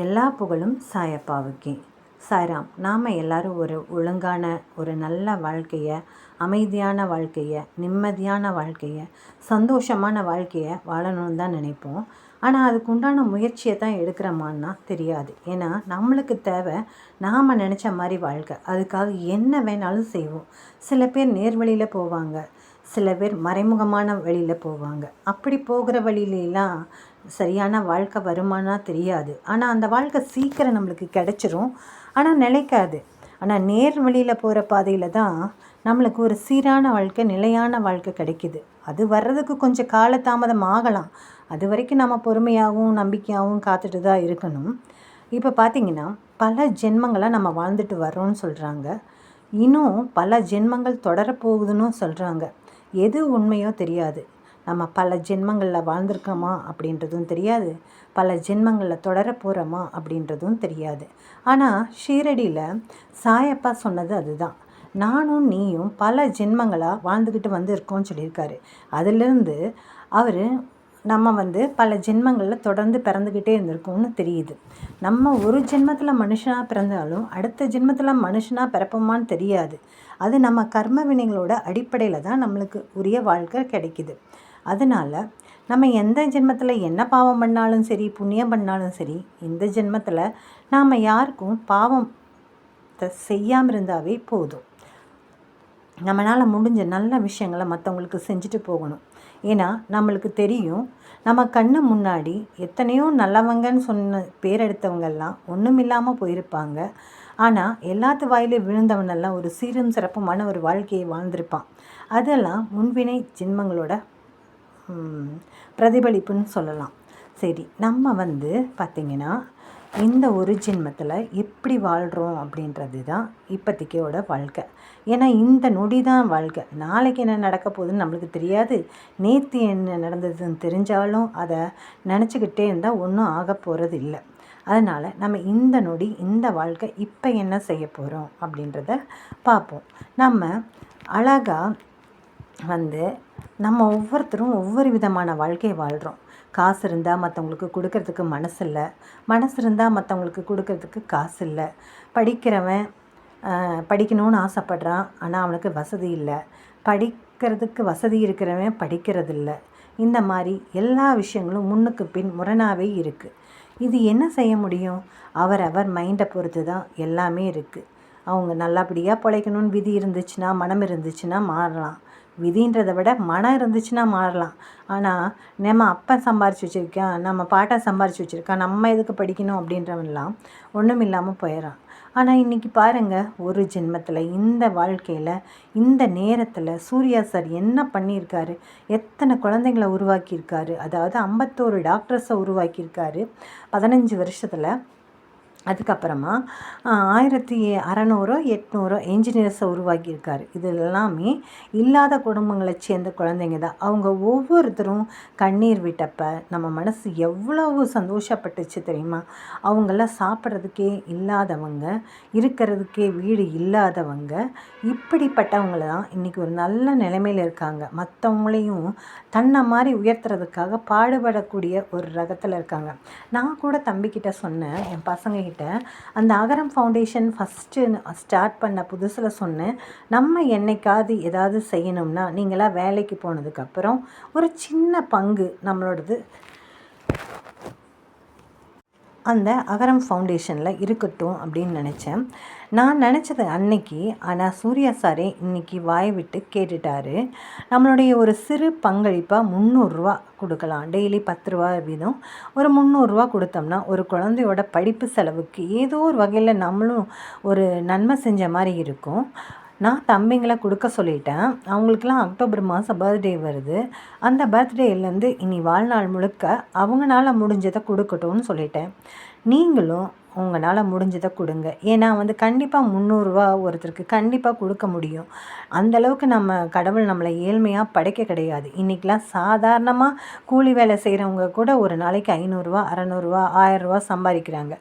எல்லா புகழும் சாயப்பாவுக்கே. சாய்ராம். நாம் எல்லோரும் ஒரு ஒழுங்கான ஒரு நல்ல வாழ்க்கையை, அமைதியான வாழ்க்கையை, நிம்மதியான வாழ்க்கையை, சந்தோஷமான வாழ்க்கையை வாழணும்னு தான் நினைப்போம். ஆனால் அதுக்கு உண்டான முயற்சியை தான் எடுக்கிறோமான்னா தெரியாது. ஏன்னா நம்மளுக்கு தேவை நாம் நினச்ச மாதிரி வாழ்க்கை. அதுக்காக என்ன வேணாலும் செய்வோம். சில பேர் நேர்வழியில் போவாங்க, சில பேர் மறைமுகமான வழியில் போவாங்க. அப்படி போகிற வழியிலலாம் சரியான வாழ்க்கை வருமானா தெரியாது. ஆனால் அந்த வாழ்க்கை சீக்கிரம் நம்மளுக்கு கிடச்சிரும், ஆனால் நிலைக்காது. ஆனால் நேர் வழியில் போகிற பாதையில் தான் நம்மளுக்கு ஒரு சீரான வாழ்க்கை, நிலையான வாழ்க்கை கிடைக்கிது. அது வர்றதுக்கு கொஞ்சம் காலதாமதம் ஆகலாம். அது வரைக்கும் நம்ம பொறுமையாகவும் நம்பிக்கையாகவும் காத்துட்டு தான் இருக்கணும். இப்போ பார்த்திங்கன்னா பல ஜென்மங்களாக நம்ம வாழ்ந்துட்டு வர்றோம்னு சொல்கிறாங்க. இன்னும் பல ஜென்மங்கள் தொடரப்போகுதுன்னு சொல்கிறாங்க. எது உண்மையோ தெரியாது. நம்ம பல ஜென்மங்களில் வாழ்ந்திருக்கோமா அப்படின்றதும் தெரியாது, பல ஜென்மங்களில் தொடர போகிறோமா அப்படின்றதும் தெரியாது. ஆனால் ஷீரடியில் சாயப்பா சொன்னது அதுதான். நானும் நீயும் பல ஜென்மங்களாக வாழ்ந்துக்கிட்டு இருக்கோம்னு சொல்லியிருக்காரு. அதிலிருந்து அவர் நம்ம பல ஜென்மங்களில் தொடர்ந்து பிறந்துக்கிட்டே இருந்திருக்கோம்னு தெரியுது. நம்ம ஒரு ஜென்மத்தில் மனுஷனாக பிறந்தாலும் அடுத்த ஜென்மத்தில் மனுஷனாக பிறப்போமான்னு தெரியாது. அது நம்ம கர்ம வினைகளோட அடிப்படையில் தான் நம்மளுக்கு உரிய வாழ்க்கை கிடைக்கிது. அதனால் நம்ம எந்த ஜென்மத்தில் என்ன பாவம் பண்ணாலும் சரி, புண்ணியம் பண்ணாலும் சரி, இந்த ஜென்மத்தில் நாம் யாருக்கும் பாவத்தை செய்யாமல் இருந்தாவே போதும். நம்மளால் முடிஞ்ச நல்ல விஷயங்களை மற்றவங்களுக்கு செஞ்சுட்டு போகணும். ஏன்னா நம்மளுக்கு தெரியும், நம்ம கண்ணு முன்னாடி எத்தனையோ நல்லவங்கன்னு சொன்ன பேர் எடுத்தவங்கெல்லாம் ஒன்றும் இல்லாமல் போயிருப்பாங்க. ஆனால் எல்லாத்து வாயிலே விழுந்தவனெல்லாம் ஒரு சீரும் சிறப்புமான ஒரு வாழ்க்கையை வாழ்ந்திருப்பான். அதெல்லாம் முன்வினை ஜென்மங்களோட பிரதிபலிப்புன்னு சொல்லலாம். சரி, நம்ம பார்த்திங்கன்னா இந்த ஒரு ஜென்மத்தில் எப்படி வாழ்கிறோம் அப்படின்றது தான் இப்போதைக்கோட வாழ்க்கை. ஏன்னா இந்த நொடி தான் வாழ்க்கை. நாளைக்கு என்ன நடக்க போகுதுன்னு நம்மளுக்கு தெரியாது. நேற்று என்ன நடந்ததுன்னு தெரிஞ்சாலும் அதை நினச்சிக்கிட்டே இருந்தால் ஒன்றும் ஆக போகிறது இல்லை. அதனால் நம்ம இந்த நொடி, இந்த வாழ்க்கை, இப்போ என்ன செய்ய போகிறோம் அப்படின்றத பார்ப்போம். நம்ம அழகாக நம்ம ஒவ்வொருத்தரும் ஒவ்வொரு விதமான வாழ்க்கையை வாழ்கிறோம். காசு இருந்தால் மற்றவங்களுக்கு கொடுக்கறதுக்கு மனசு இல்லை, மனசு இருந்தால் மற்றவங்களுக்கு கொடுக்கறதுக்கு காசு இல்லை. படிக்கிறவன் படிக்கணும்னு ஆசைப்பட்றான், ஆனால் அவனுக்கு வசதி இல்லை. படிக்கிறதுக்கு வசதி இருக்கிறவன் படிக்கிறதில்ல. இந்த மாதிரி எல்லா விஷயங்களும் முன்னுக்கு பின் முரணாகவே இருக்குது. இது என்ன செய்ய முடியும்? அவர் மைண்டை பொறுத்து தான் எல்லாமே இருக்குது. அவங்க நல்லபடியாக பிழைக்கணும்னு விதி இருந்துச்சுன்னா, மனம் இருந்துச்சுன்னா மாறலாம். விதின்றதை விட மனம் இருந்துச்சுன்னா மாறலாம். ஆனால் நம்ம அப்பன் சம்பாரித்து வச்சுருக்கான், நம்ம பாட்டை சம்பாரித்து வச்சுருக்கான், நம்ம எதுக்கு படிக்கணும் அப்படின்றவன்லாம் ஒன்றும் இல்லாமல் போயிடறான். ஆனால் இன்றைக்கி பாருங்கள், ஒரு ஜென்மத்தில் இந்த வாழ்க்கையில் இந்த நேரத்தில் சூர்யா சார் என்ன பண்ணியிருக்காரு, எத்தனை குழந்தைங்களை உருவாக்கியிருக்காரு. அதாவது 51 டாக்டர்ஸை உருவாக்கியிருக்காரு 15 வருஷத்தில். அதுக்கப்புறமா 1600 800 என்ஜினியர்ஸை உருவாக்கியிருக்காரு. இது எல்லாமே இல்லாத குடும்பங்களை சேர்ந்த குழந்தைங்க தான். அவங்க ஒவ்வொருத்தரும் கண்ணீர் விட்டப்போ நம்ம மனசு எவ்வளவு சந்தோஷப்பட்டுச்சு தெரியுமா? அவங்களாம் சாப்பிட்றதுக்கே இல்லாதவங்க, இருக்கிறதுக்கே வீடு இல்லாதவங்க, இப்படிப்பட்டவங்கள தான் இன்றைக்கி ஒரு நல்ல நிலைமையில் இருக்காங்க. மற்றவங்களையும் தன்னை மாதிரி உயர்த்துறதுக்காக பாடுபடக்கூடிய ஒரு ரகத்தில் இருக்காங்க. நான் கூட தம்பிக்கிட்ட சொன்னேன், என் பசங்க அந்த அகரம் ஃபவுண்டேஷன் ஃபஸ்ட்டு ஸ்டார்ட் பண்ண புதுசில் சொன்னேன், நம்ம என்னைக்காவது ஏதாவது செய்யணும்னா நீங்களாம் வேலைக்கு போனதுக்கப்புறம் ஒரு சின்ன பங்கு நம்மளோடது அந்த அகரம் ஃபவுண்டேஷனில் இருக்கட்டும் அப்படின்னு நினச்சேன். நான் நினச்சது அன்னைக்கு. ஆனால் சூர்யா சாரே இன்றைக்கி வாய் விட்டு கேட்டுட்டார். நம்மளுடைய ஒரு சிறு பங்களிப்பாக 300 ரூபா கொடுக்கலாம். டெய்லி 10 ரூபா வீதம் ஒரு 300 ரூபா கொடுத்தோம்னா ஒரு குழந்தையோட படிப்பு செலவுக்கு ஏதோ ஒரு வகையில் நம்மளும் ஒரு நன்மை செஞ்ச மாதிரி இருக்கும். நான் தம்பிங்களை கொடுக்க சொல்லிட்டேன். அவங்களுக்கெல்லாம் அக்டோபர் மாதம் பர்த்டே வருது. அந்த பர்த்டேலேருந்து இனி வாழ்நாள் முழுக்க அவங்களால முடிஞ்சதை கொடுக்கட்டும்னு சொல்லிட்டேன். நீங்களும் உங்களால் முடிஞ்சதை கொடுங்க. ஏன்னா வந்து கண்டிப்பாக 300 ஒருத்தருக்கு கண்டிப்பாக கொடுக்க முடியும். அந்தளவுக்கு நம்ம கடவுள் நம்மளை ஏழ்மையாக படைக்க கிடையாது. இன்றைக்கெலாம் சாதாரணமாக கூலி வேலை செய்கிறவங்க கூட ஒரு நாளைக்கு 500 600 1000 சம்பாதிக்கிறாங்க.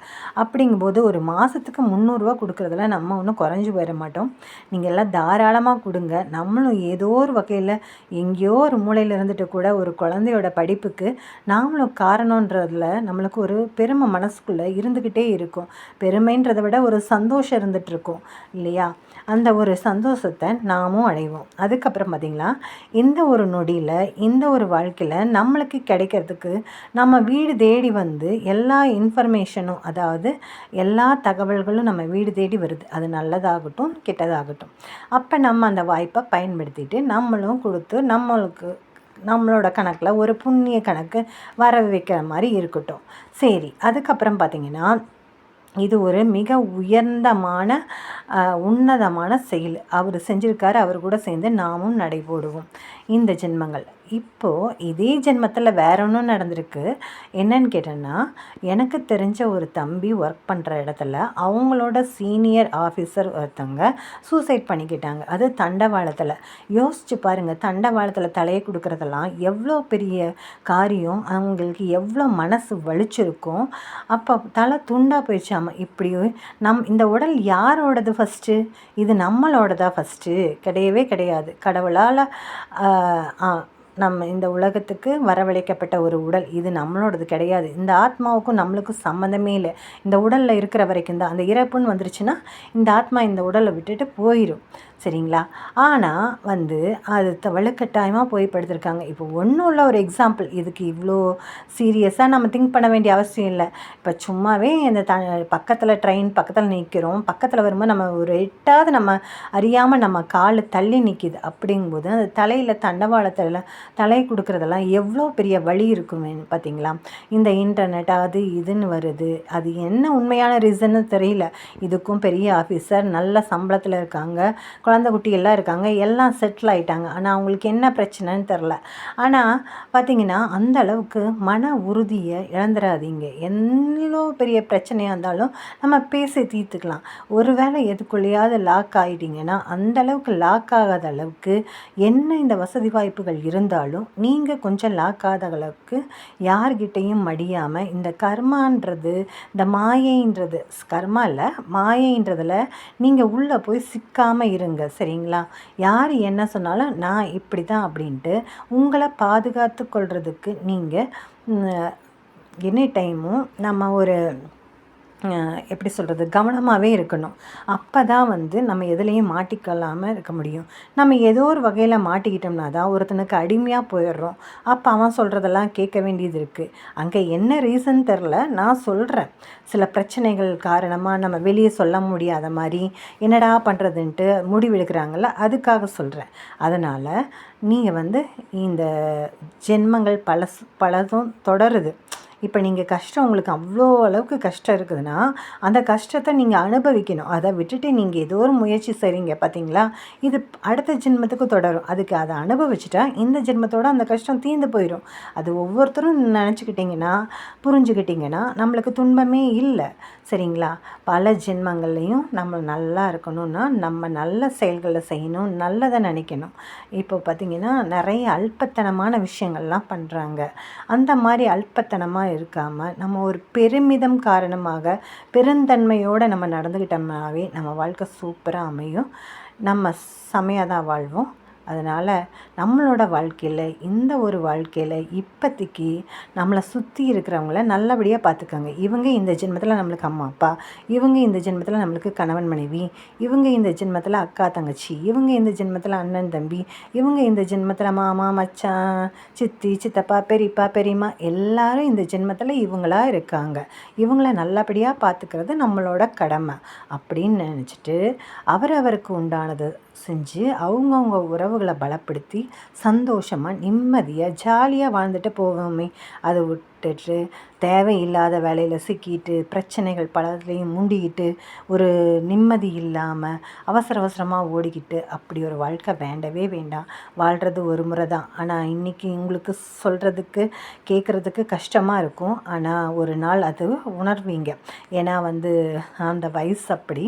அப்படிங்கும்போது ஒரு மாதத்துக்கு 300 கொடுக்குறதுல நம்ம ஒன்றும் குறைஞ்சி போயிட மாட்டோம். நீங்கள் எல்லாம் தாராளமாக கொடுங்க. நம்மளும் ஏதோ ஒரு வகையில் எங்கேயோ ஒரு மூலையில் இருந்துட்டு கூட ஒரு குழந்தையோட படிப்புக்கு நாமளும் காரணன்றதில் நம்மளுக்கு ஒரு பெருமை மனசுக்குள்ளே இருந்துக்கிட்டே இருக்கும். பெருமைன்றதை விட ஒரு சந்தோஷம் இருந்துகிட்ருக்கும் இல்லையா? அந்த ஒரு சந்தோஷத்தை நாமும் அடைவோம். அதுக்கப்புறம் பார்த்திங்களா, இந்த ஒரு நொடியில் இந்த ஒரு வாழ்க்கையில் நம்மளுக்கு கிடைக்கிறதுக்கு நம்ம வீடு தேடி வந்து எல்லா இன்ஃபர்மேஷனும், அதாவது எல்லா தகவல்களும் நம்ம வீடு தேடி வருது. அது நல்லதாகட்டும் கெட்டதாகட்டும். அப்போ நம்ம அந்த வாய்ப்பை பயன்படுத்திட்டு நம்மளும் கொடுத்து நம்மளோட கணக்கில் ஒரு புண்ணிய கணக்கு வர வைக்கிற மாதிரி இருக்கட்டும். சரி, அதுக்கப்புறம் பார்த்திங்கன்னா, இது ஒரு மிக உன்னதமான செயல் அவர் செஞ்சுருக்காரு. அவர் கூட சேர்ந்து நாமும் நடைபோடுவோம் இந்த ஜென்மங்கள். இப்போது இதே ஜென்மத்தில் வேற ஒன்றும் நடந்திருக்கு. என்னன்னு கேட்டேன்னா, எனக்கு தெரிஞ்ச ஒரு தம்பி ஒர்க் பண்ணுற இடத்துல அவங்களோட சீனியர் ஆஃபீஸர் ஒருத்தவங்க சூசைட் பண்ணிக்கிட்டாங்க. அது தண்டவாளத்தில். யோசிச்சு பாருங்கள், தண்டவாளத்தில் தலையை கொடுக்குறதெல்லாம் எவ்வளோ பெரிய காரியம். அவங்களுக்கு எவ்வளோ மனசு வலிச்சிருக்கும். அப்போ தலை துண்டாக போயிடுச்சாமல். இப்படி இந்த உடல் யாரோடது ஃபஸ்ட்டு? இது நம்மளோடதா ஃபஸ்ட்டு? கிடையவே கிடையாது. கடவுளால் நம்ம இந்த உலகத்துக்கு வரவழைக்கப்பட்ட ஒரு உடல். இது நம்மளோடது கிடையாது. இந்த ஆத்மாவுக்கும் நம்மளுக்கும் சம்மந்தமே இல்லை. இந்த உடலில் இருக்கிற வரைக்கும் தான். அந்த இறப்புன்னு வந்துருச்சுன்னா இந்த ஆத்மா இந்த உடலை விட்டுட்டு போயிடும். சரிங்களா? ஆனால் வந்து அது வலுக்கட்டாயமாக போய் படுத்திருக்காங்க. இப்போ ஒன்றும் இல்லை, ஒரு எக்ஸாம்பிள். இதுக்கு இவ்வளோ சீரியஸாக நம்ம திங்க் பண்ண வேண்டிய அவசியம் இல்லை. இப்போ சும்மாவே இந்த பக்கத்தில் ட்ரெயின் பக்கத்தில் நிற்கிறோம். பக்கத்தில் வரும்போது நம்ம ஒரு எட்டாவது நம்ம அறியாமல் நம்ம கால் தள்ளி நிற்கிது. அப்படிங்கும்போது அந்த தலையில் தண்டவாளத்தில் தலை கொடுக்குறதெல்லாம் எவ்வளோ பெரிய வலி இருக்குமே பார்த்தீங்களா? இந்த இன்டர்நெட் அது இதுன்னு வருது. அது என்ன உண்மையான ரீசன்னு தெரியல. இதுக்கும் பெரிய ஆஃபீஸர் நல்ல சம்பளத்தில் இருக்காங்க, குழந்தை குட்டி எல்லாம் இருக்காங்க, எல்லாம் செட்டில் ஆகிட்டாங்க. ஆனால் அவங்களுக்கு என்ன பிரச்சனைன்னு தெரில. ஆனால் பார்த்திங்கன்னா, அந்த அளவுக்கு மன உறுதியை இழந்துடாதீங்க. எவ்வளோ பெரிய பிரச்சனையாக இருந்தாலும் நம்ம பேசி தீர்த்துக்கலாம். ஒரு வேளை எதுக்குள்ளேயாவது லாக் ஆகிட்டிங்கன்னா, அந்த அளவுக்கு லாக் ஆகாத அளவுக்கு என்ன இந்த வசதி வாய்ப்புகள் இருந்தாலும் நீங்கள் கொஞ்சம் லாக் ஆகாத அளவுக்கு யார்கிட்டையும் மடியாமல், இந்த கர்மான்றது, இந்த மாயைன்றது, கர்மா இல்லை மாயைன்றதில் நீங்கள் உள்ளே போய் சிக்காமல் இருங்க. சரிங்களா? யார் என்ன சொன்னாலும் நான் இப்படி தான் அப்படின்ட்டு உங்களை பாதுகாத்து கொள்றதுக்கு நீங்கள் எனி டைமும் நம்ம ஒரு எப்படி சொல்கிறது, கவனமாகவே இருக்கணும். அப்போ தான் வந்து நம்ம எதுலேயும் மாட்டிக்கொள்ளாமல் இருக்க முடியும். நம்ம ஏதோ ஒரு வகையில் மாட்டிக்கிட்டோம்னா தான் ஒருத்தனுக்கு அடிமையாக போயிடுறோம். அப்போ அவன் சொல்கிறதெல்லாம் கேட்க வேண்டியது இருக்குது. அங்கே என்ன ரீசன் தெரில, நான் சொல்கிறேன். சில பிரச்சனைகள் காரணமாக நம்ம வெளியே சொல்ல முடியாத மாதிரி என்னடா பண்ணுறதுன்ட்டு முடிவெடுக்கிறாங்கள்ல, அதுக்காக சொல்கிறேன். அதனால் நீங்கள் வந்து இந்த ஜென்மங்கள் பலதும் தொடருது. இப்போ நீங்கள் கஷ்டம், உங்களுக்கு அவ்வளோ அளவுக்கு கஷ்டம் இருக்குதுன்னா அந்த கஷ்டத்தை நீங்கள் அனுபவிக்கணும். அதை விட்டுட்டு நீங்கள் ஏதோ ஒரு முயற்சி செய்கிறீங்க பார்த்தீங்களா, இது அடுத்த ஜென்மத்துக்கு தொடரும். அதுக்கு அதை அனுபவிச்சுட்டா இந்த ஜென்மத்தோடு அந்த கஷ்டம் தீர்ந்து போயிடும். அது ஒவ்வொருத்தரும் நினச்சிக்கிட்டிங்கன்னா, புரிஞ்சுக்கிட்டிங்கன்னா நம்மளுக்கு துன்பமே இல்லை. சரிங்களா? பல ஜென்மங்கள்லேயும் நம்ம நல்லா இருக்கணும்னா நம்ம நல்ல செயல்களை செய்யணும், நல்லதை நினைக்கணும். இப்போ பார்த்திங்கன்னா நிறைய அல்பத்தனமான விஷயங்கள்லாம் பண்ணுறாங்க. அந்த மாதிரி அல்பத்தனமாக இருக்காமல் நம்ம ஒரு பெருமிதம் காரணமாக பெருந்தன்மையோடு நம்ம நடந்துக்கிட்டோம்னாவே நம்ம வாழ்க்கை சூப்பராக அமையும். நம்ம செமையாக தான் வாழ்வோம். அதனால் நம்மளோட வாழ்க்கையில், இந்த ஒரு வாழ்க்கையில் இப்போதைக்கு நம்மளை சுற்றி இருக்கிறவங்கள நல்லபடியாக பார்த்துக்கோங்க. இவங்க இந்த ஜென்மத்தில் நம்மளுக்கு அம்மா அப்பா, இவங்க இந்த ஜென்மத்தில் நம்மளுக்கு கணவன் மனைவி, இவங்க இந்த ஜென்மத்தில் அக்கா தங்கச்சி, இவங்க இந்த ஜென்மத்தில் அண்ணன் தம்பி, இவங்க இந்த ஜென்மத்தில் மாமா மச்சான் சித்தி சித்தப்பா பெரியப்பா பெரியம்மா, எல்லாரும் இந்த ஜென்மத்தில் இவங்களா இருக்காங்க. இவங்கள நல்லபடியாக பார்த்துக்கிறது நம்மளோட கடமை அப்படின்னு நினச்சிட்டு அவரவருக்கு உண்டானது செஞ்சு அவங்கவுங்க உறவுகளை பலப்படுத்தி சந்தோஷமாக நிம்மதியாக ஜாலியாக வாழ்ந்துட்டு போவோமே. அதை விட்டுட்டு தேவையில்லாத வேலையில் சிக்கிட்டு பிரச்சனைகள் பலத்தையும் மூண்டிக்கிட்டு ஒரு நிம்மதி இல்லாமல் அவசரமாக ஓடிக்கிட்டு அப்படி ஒரு வாழ்க்கை வேண்டவே வேண்டாம். வாழ்கிறது ஒரு முறை தான். ஆனால் இன்றைக்கி உங்களுக்கு சொல்கிறதுக்கு கேட்குறதுக்கு கஷ்டமாக இருக்கும். ஆனால் ஒரு நாள் அது உணர்வீங்க. ஏன்னா அந்த வயசு அப்படி.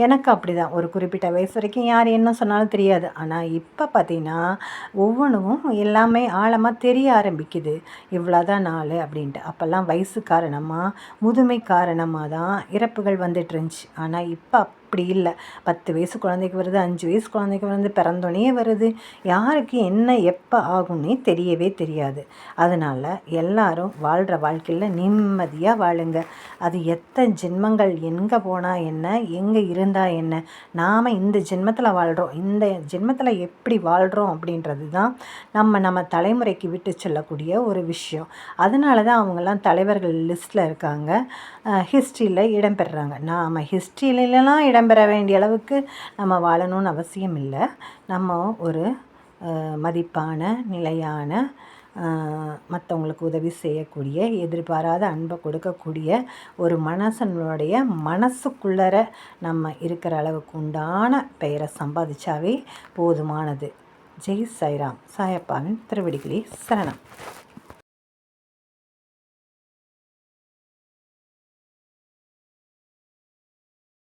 எனக்கு அப்படி தான். ஒரு குறிப்பிட்ட வயசு வரைக்கும் யார் என்ன சொன்னாலும் தெரியாது. ஆனால் இப்போ பார்த்திங்கன்னா ஒவ்வொன்றும் எல்லாமே ஆழமாக தெரிய ஆரம்பிக்குது. இவ்வளோதான் நாள் அப்படின்ட்டு. அப்போல்லாம் வயசு காரணமாக முதுமை காரணமாக தான் இறப்புகள் வந்துட்டுருந்துச்சு. ஆனால் இப்போ அப்படி இல்லை. 10 வயசு குழந்தைக்கு வருது, 5 வயசு குழந்தைக்கு வந்து பிறந்தோடனே வருது. யாருக்கு என்ன எப்போ ஆகும்னே தெரியவே தெரியாது. அதனால் எல்லாரும் வாழ்கிற வாழ்க்கையில் நிம்மதியாக வாழுங்க. அது எத்தனை ஜென்மங்கள் எங்கே போனால் என்ன, எங்கே இருந்தால் என்ன, நாம் இந்த ஜென்மத்தில் வாழ்கிறோம். இந்த ஜென்மத்தில் எப்படி வாழ்கிறோம் அப்படின்றது தான் நம்ம தலைமுறைக்கு விட்டு செல்லக்கூடிய ஒரு விஷயம். அதனால தான் அவங்கெல்லாம் தலைவர்கள் லிஸ்ட்டில் இருக்காங்க, ஹிஸ்ட்ரியில் இடம்பெறுறாங்க. நாம் ஹிஸ்ட்ரியிலலாம் இடம்பெற வேண்டிய அளவுக்கு நம்ம வாழணும்னு அவசியம் இல்லை. நம்ம ஒரு மதிப்பான, நிலையான, மற்றவங்களுக்கு உதவி செய்யக்கூடிய, எதிர்பாராத அன்பை கொடுக்கக்கூடிய ஒரு மனுஷனுடைய மனசுக்குள்ளர நம்ம இருக்கிற அளவுக்கு உண்டான பெயரை சம்பாதிச்சாவே போதுமானது. ஜெய் சாய்ராம். சாயப்பாவின் திருவடிகளே சரணம்.